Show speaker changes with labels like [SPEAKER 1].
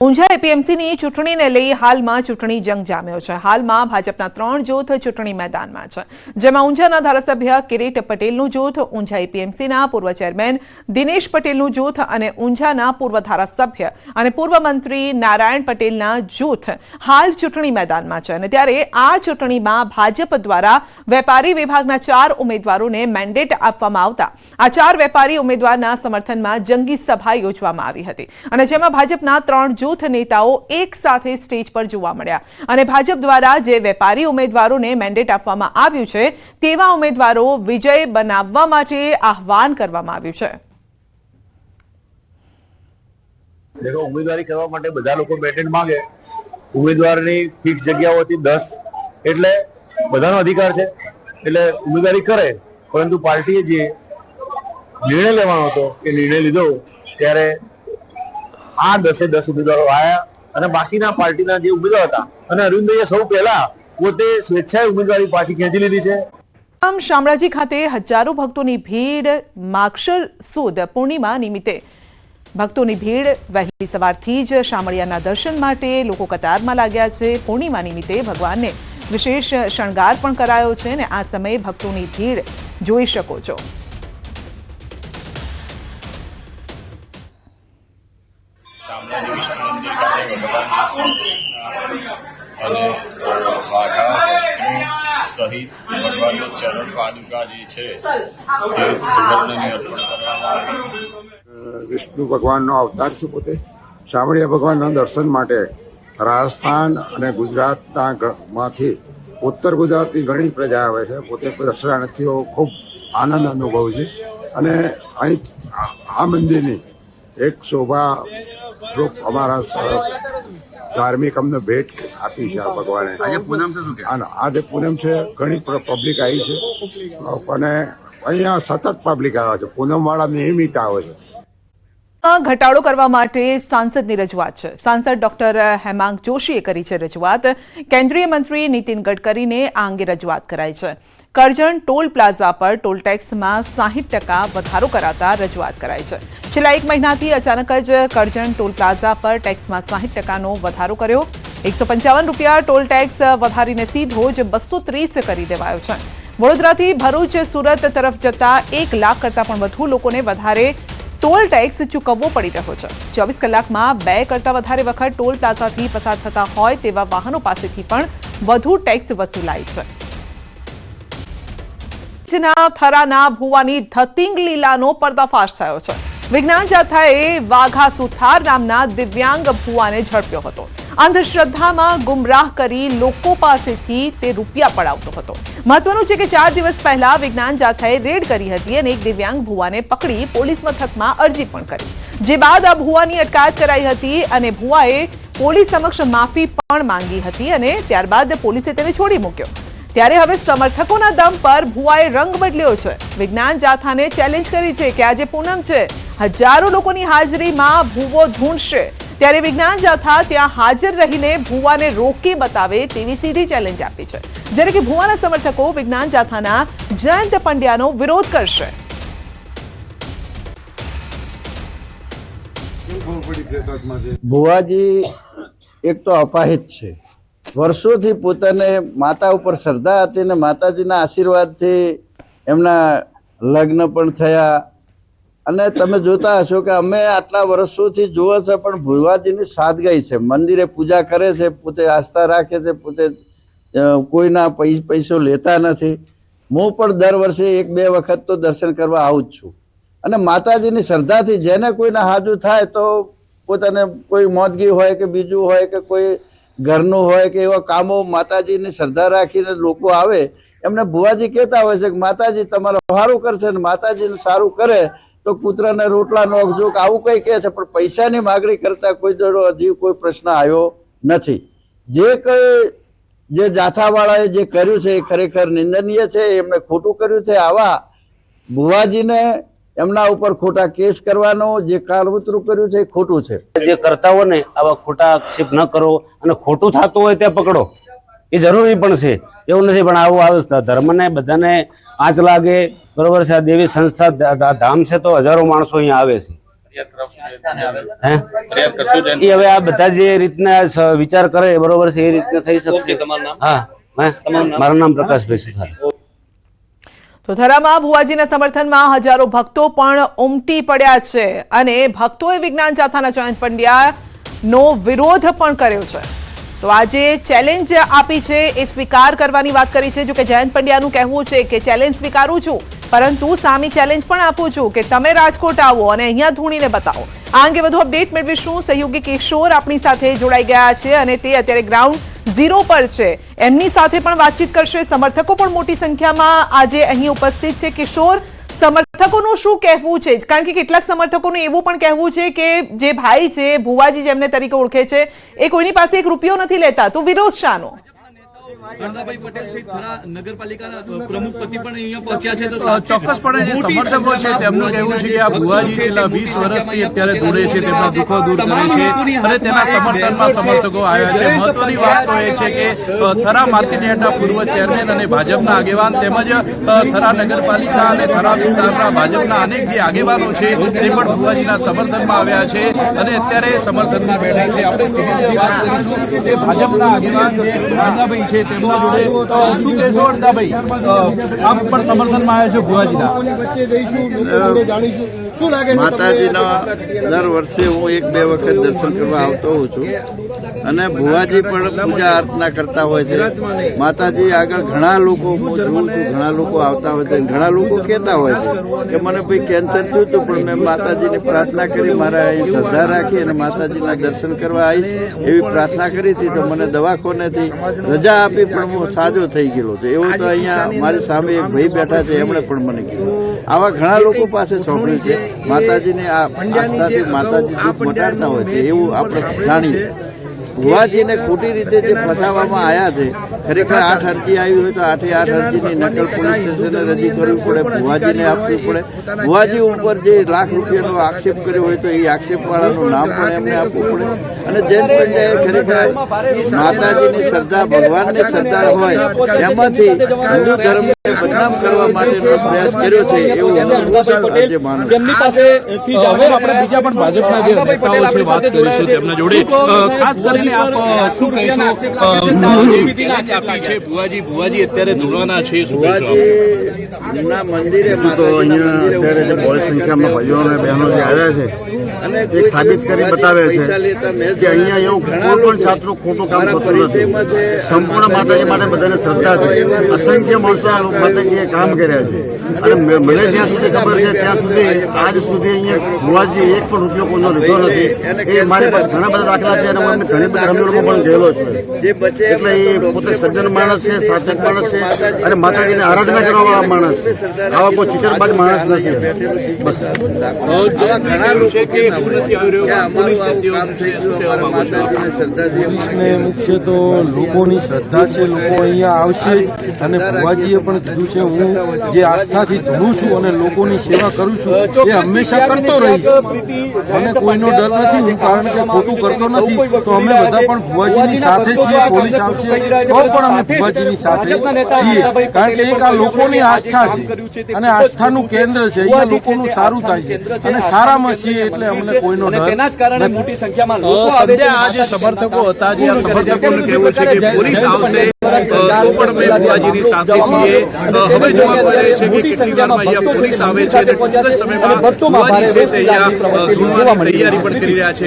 [SPEAKER 1] ઊંઝા એપીએમસીની ચૂંટણીને લઈ હાલમાં ચૂંટણી જંગ જામ્યો છે। હાલમાં ભાજપના 3 જૂથ ચૂંટણી મેદાનમાં છે, જેમાં ઊંઝાના ધારાસભ્ય કિરીટ પટેલનું જૂથ, ઊંઝા એપીએમસીના પૂર્વ ચેરમેન દિનેશ પટેલનું જૂથ અને ઊંઝાના પૂર્વ ધારાસભ્ય અને પૂર્વ મંત્રી નારાયણ પટેલના જૂથ હાલ ચૂંટણી મેદાનમાં છે। અને ત્યારે આ ચૂંટણીમાં ભાજપ દ્વારા વેપારી વિભાગના 4 ઉમેદવારોને મેન્ડેટ આપવામાં આવતા આ 4 વેપારી ઉમેદવારના સમર્થનમાં જંગી સભા યોજવામાં આવી હતી અને જેમાં ભાજપના 3 જૂથ नेताओं एक साथे स्टेज पर जोवा मळ्या અને ભાજપ દ્વારા જે વેપારી ઉમેદવારોને મેન્ડેટ આપવામાં આવ્યું છે તેવા ઉમેદવારો વિજય બનાવવા માટે આહવાન કરવામાં આવ્યું છે।
[SPEAKER 2] देखो उम्मीदवारी करवा माटे બધા લોકો મેન્ડેટ માંગે। ઉમેદવારની ફિક્સ જગ્યાઓ હતી 10 એટલે બધાનો અધિકાર છે એટલે ઉમેદવારી કરે, પરંતુ પાર્ટીએ જે નિર્ણય લેવાનો હતો એ નિર્ણય લીધો ત્યારે આ 10 ઉમેદવારો આયા અને બાકીના પાર્ટીના જે ઉમેદવાર હતા અને અરવિંદભાઈએ સૌ પહેલા પોતે સ્વેચ્છાએ ઉમેદવારી પાછી ખેંચી લીધી છે।
[SPEAKER 1] શામળાજી ખાતે હજારો ભક્તોની ભીડ માગશર સુદ પૂર્ણિમા નિમિત્તે ભક્તોની ભીડ વહેલી સવારથી જ શામળિયાના દર્શન માટે લોકો કતારમાં લાગ્યા છે। પૂર્ણિમા નિમિત્તે ભગવાનને વિશેષ શણગાર પણ કરાયો છે અને આ સમયે ભક્તોની ભીડ જોઈ શકો છો।
[SPEAKER 3] सहित भगवान चरण पादुका
[SPEAKER 4] विष्णु भगवान अवतार से पोते शामळिया भगवान दर्शन माटे राजस्थान और गुजरात उत्तर गुजरात की घणी प्रजा आवे छे। पोते दर्शनार्थीओ खूब आनंद अनुभवे छे। आ मंदिर की एक शोभा रूप अमारा धार्मिक अमने भेट आपी है भगवाने।
[SPEAKER 5] आज पूनम से
[SPEAKER 4] आज पूनम से घणी पब्लिक आई है અને અહીંયા સતત પબ્લિક આવે છે। પૂનમ વાળા નિયમિત આવે છે।
[SPEAKER 1] ઘટાડો કરવા માટે સાંસદની રજૂઆત છે। સાંસદ ડોક્ટર હેમાંગ જોશીએ કરી છે રજૂઆત। કેન્દ્રીય મંત્રી નીતિન ગડકરીને આ અંગે રજૂઆત કરાઈ છે। કરજણ ટોલ પ્લાઝા પર ટોલ ટેક્સમાં 60% વધારો કરાતા રજૂઆત કરાઈ છે। છેલ્લા 1 મહિનાથી અચાનક જ કરજણ ટોલ પ્લાઝા પર ટેક્સમાં 60%નો વધારો કર્યો। 155 રૂપિયા ટોલ ટેક્સ વધારીને સીધો જ 230 કરી દેવાયો છે। વડોદરાથી ભરૂચ સુરત તરફ જતા 1 લાખ કરતા પણ વધુ લોકોને વધારે टोल टेक्स चूकवવો પડી રહ્યો છે। 24 કલાકમાં 2 કરતા વધારે વખત ટોલ પ્લાઝાથી પસાર થતા હોય તેવા વાહનો પાસેથી પણ વધુ ટેક્સ વસૂલાય છે। થરાના ભુવાની ધતિંગ લીલાનો પર્દાફાશ થયો છે। વિજ્ઞાન જાથાએ વાઘા સુથાર નામના દિવ્યાંગ ભુવાને ઝડપ્યો હતો। અંધશ્રદ્ધામાં ગુમરાહ કરી લોકો પાસેથી તે રૂપિયા પડાવતો હતો। મહત્વનું છે કે 4 દિવસ પહેલા વિજ્ઞાન જાથાએ રેડ કરી હતી અને એક દિવ્યાંગ ભુવાને પકડી પોલીસ મથકમાં અરજી પણ કરી, જે બાદ આ ભુવાની અટકાયત કરાઈ હતી અને ભુવાએ પોલીસ સમક્ષ માફી પણ માંગી હતી અને ત્યારબાદ પોલીસે તેને છોડી મૂક્યો। ત્યારે હવે સમર્થકોના દમ પર ભુવાએ રંગ બદલ્યો છે। વિજ્ઞાન જાથાને ચેલેન્જ કરી છે કે આજે પૂનમ છે, હજારો લોકોની હાજરીમાં ભુવો ધૂણશે, ત્યારે વિજ્ઞાન જાથા ત્યાં હાજર રહીને ભુવાને રોકી બતાવે તેવી સીધી ચેલેન્જ આપી છે। જ્યારે કે ભુવાના સમર્થકો વિજ્ઞાન જાથાના જયંત પંડ્યાનો વિરોધ કરશે।
[SPEAKER 6] ભુવાજી એક તો અપાહિત છે। વર્ષોથી પોતાને માતા ઉપર શ્રદ્ધા હતી ને માતાજીના આશીર્વાદથી એમના લગ્ન પણ થયા અને તમે જોતા હશો કે અમે આટલા વર્ષોથી જોવો છે પણ ભુવાજીની સાદગાઈ છે। મંદિરે પૂજા કરે છે, પોતે આસ્થા રાખે છે, પોતે કોઈના પૈસો લેતા નથી। હું પણ દર વર્ષે 1-2 વખત તો દર્શન કરવા આવું જ છું અને માતાજીની શ્રદ્ધાથી જેને કોઈને હાજુ થાય તો પોતાને કોઈ મોદગી હોય કે બીજું હોય કે કોઈ ઘરનું હોય કે એવા કામો માતાજીની શ્રદ્ધા રાખીને લોકો આવે એમને ભુવાજી કહેતા હોય છે કે માતાજી તમારું સારું કરશે ને માતાજીનું સારું કરે તો પુત્રને રોટલા નોખજો કે આવું કંઈ કહે છે, પણ પૈસાની માગણી કરતા કોઈ જોડો હજી કોઈ પ્રશ્ન આવ્યો નથી। જે જાથાવાળાએ જે કર્યું છે એ ખરેખર નિંદનીય છે। એમણે ખોટું કર્યું છે। આવા ભુવાજીને એમના ઉપર ખોટા કેસ કરવાનો જે કાળવતરું કર્યું છે એ ખોટું છે।
[SPEAKER 5] જે કરતા હોય ને આવા ખોટા આક્ષેપ ન કરો અને ખોટું થતું હોય તે પકડો, એ જરૂરી પણ છે, એવું નથી। પણ આવું આવે ધર્મને બધાને આંચ લાગે, બરોબર છે। આ દેવી સંસ્થા ધામ છે તો હજારો માણસો અહીંયા આવે છે। હે એ હવે આ બધા જે રીતના વિચાર કરે બરોબર છે એ રીતના થઈ શકશે. હા, મારું નામ પ્રકાશભાઈ સુથાર.
[SPEAKER 1] તો થરામાં ભુવાજીના સમર્થનમાં હજારો ભક્તો પણ ઉમટી પડ્યા છે અને ભક્તોએ વિજ્ઞાન જાથાના જયંત પંડ્યાનો વિરોધ પણ કર્યો છે. તો આજે ચેલેન્જ આપી છે એ સ્વીકાર કરવાની વાત કરી છે. જો કે જયંત પંડ્યાનું કહેવું છે કે ચેલેન્જ સ્વીકારું છું, પરંતુ સામી ચેલેન્જ પણ આપું છું કે તમે રાજકોટ આવો અને અહીંયા ધૂણીને બતાવો. આ અંગે વધુ અપડેટ મેળવીશું. સહયોગી કિશોર આપણી સાથે જોડાઈ ગયા છે અને તે અત્યારે ગ્રાઉન્ડ ઝીરો પર છે. એમની સાથે પણ વાતચીત કરશે. સમર્થકો પણ મોટી સંખ્યામાં આજે અહીં ઉપસ્થિત છે. કિશોર, સમર્થકોનું શું કહેવું છે? કારણ કે કેટલાક સમર્થકોનું એવું પણ કહેવું છે કે જે ભાઈ છે ભુવાજી જેમને તરીકે ઓળખે છે એ કોઈની પાસે એક રૂપિયો નથી લેતા, તો વિરોધ શાનો?
[SPEAKER 7] ગણદાભાઈ પટેલ સહિત થરા નગરપાલિકાના પ્રમુખ પતિ પણ અહીંયા પહોંચ્યા છે. તો
[SPEAKER 8] ચોક્કસપણે જે સમર્થકો છે તેમનું કહેવું છે કે આ ભુવાજી છેલ્લા 20 વર્ષથી અત્યારે જોડે છે, તેમના દુઃખો દૂર કરે છે અને તેના સમર્થનમાં સમર્થકો આવ્યા છે. મહત્વની વાત તો એ છે કે થરા માર્કેટયાર્ડના પૂર્વ ચેરમેન અને ભાજપના આગેવાન તેમજ થરા નગરપાલિકા અને થરા વિસ્તારના ભાજપના અનેક જે આગેવાનો છે તે પણ ભુવાજીના સમર્થનમાં આવ્યા છે અને અત્યારે સમર્થનમાં બેઠા છે. આપણે સીધી વાત કરીશું કે ભાજપના આગેવાન જે ગણદાભાઈ છે તેમના જોડે શું કહેશો ગણદાભાઈ? આપ પણ સમર્થનમાં આવ્યા છો ભુવાજીના.
[SPEAKER 6] માતાજીના દર વર્ષે હું 1-2 વખત દર્શન કરવા આવતો હોઉં છું અને ભુવાજી પણ પૂજા અર્ચના કરતા હોય છે. માતાજી આગળ ઘણા લોકો હું જોઉં છું, ઘણા લોકો આવતા હોય છે. ઘણા લોકો કહેતા હોય છે કે મને ભાઈ કેન્સર થયું હતું પણ મેં માતાજીની પ્રાર્થના કરી, મારા અહીં શ્રદ્ધા રાખી અને માતાજીના દર્શન કરવા આવીશ એવી પ્રાર્થના કરી હતી તો મને દવાખાનેથી રજા આપી પણ હું સાજો થઈ ગયેલો છું. એવું તો અહીંયા મારી સામે એક ભાઈ બેઠા છે એમણે પણ મને કીધું. આવા ઘણા લોકો પાસે સાંભળ્યું છે માતાજીને આ આસ્થાથી માતાજી દુઃખ મટાડતા હોય છે એવું આપણે જાણીએ. ભુવાજીને ખોટી રીતે જે ફસાવવામાં આવ્યા છે, ખરેખર 8 અરજી આવી હોય તો 8 અરજીની નકલ પોલીસ સ્ટેશને રજી કરવી પડે, ભુવાજીને આપવી પડે. ભુવાજી ઉપર જે લાખ રૂપિયાનો આક્ષેપ કર્યો હોય તો એ આક્ષેપવાળાનું નામ પણ એમને આપવું પડે. અને જૈન પંડ્યાએ ખરેખર માતાજીની શ્રદ્ધા, ભગવાનની શ્રદ્ધા હોય એમાંથી હિન્દુ ધર્મને બદનામ કરવા માટેનો પ્રયાસ કર્યો છે એવું આજે માનું છું.
[SPEAKER 7] તેમની પાસેથી
[SPEAKER 8] હવે આપણે બીજા પણ ભાજપના જે નેતાઓ છે વાત કરીશું તેમના જોડે. ખાસ કરીને આપ શું કહેશો? એવી ચેલેન્જ આપી છે ભુવાજી અત્યારે ધોળવાના છે, શું કહેશો?
[SPEAKER 6] ભુવાજીના મંદિરે
[SPEAKER 4] તો અહીંયા અત્યારે જે બહોળી સંખ્યામાં ભાઈઓ અને બહેનો જે આવ્યા છે એક સાબિત કરી બતાવે છે કે અહીંયા એવું કોઈ પણ જાતનું ખોટું કામ થતું નથી. સંપૂર્ણ માતાજી માટે બધાને શ્રદ્ધા છે. અસંખ્ય માણસો માતાજીએ કામ કર્યા છે અને મને જ્યાં સુધી ખબર છે ત્યાં સુધી આજ સુધી અહીંયા ભુવાજી એક પણ રૂપિયો કોઈનો લીધો નથી. એ મારી પાસે ઘણા બધા દાખલા છે અને હું ઘણી બધી રમીઓમાં પણ ગયેલો છું. એટલે એ પોતે સજ્જન માણસ છે, સાચક માણસ છે અને માતાજીને આરાધના કરવા માણસ છે. આવા કોઈ ચીટરબાજ માણસ નથી. બસ
[SPEAKER 6] ઘણા લોકો કે
[SPEAKER 9] મુખ્ય તો લોકોની શ્રદ્ધા છે, લોકો અહીંયા આવશે અને ભુવાજીએ પણ કીધું છે હું જે આસ્થાથી ધરું છું અને લોકોની સેવા કરું છું એ હંમેશા કરતો રહીશ. મને કોઈનો ડર નથી, હું કારણ કે ખોટું કરતો નથી તો અમે બધા પણ ભુવાજીની સાથે છીએ. પોલીસ આવશે તો પણ અમે ભુવાજીની સાથે છીએ કારણ કે એક આ લોકોની આસ્થા છે અને આસ્થાનું કેન્દ્ર છે. અહીંયા લોકોનું સારું થાય છે અને સારામાં છીએ એટલે અમને કોઈનો
[SPEAKER 7] તેના જ કારણે મોટી સંખ્યામાં લોકો
[SPEAKER 8] આ જે સમર્થકો હતા, જે આ સમર્થકોનું કહેવું છે કે પોલીસ આવશે તો પણ અમે ભુવાજીની સાથે છીએ. હવે જોવા મળી રહી છે કે કેટલી વારમાં અહીંયા પોલીસ આવે છે અને ટૂંક જ સમયમાં ભુવાજી છે તે અહીંયા ધૂળવાની તૈયારી પણ કરી રહ્યા છે.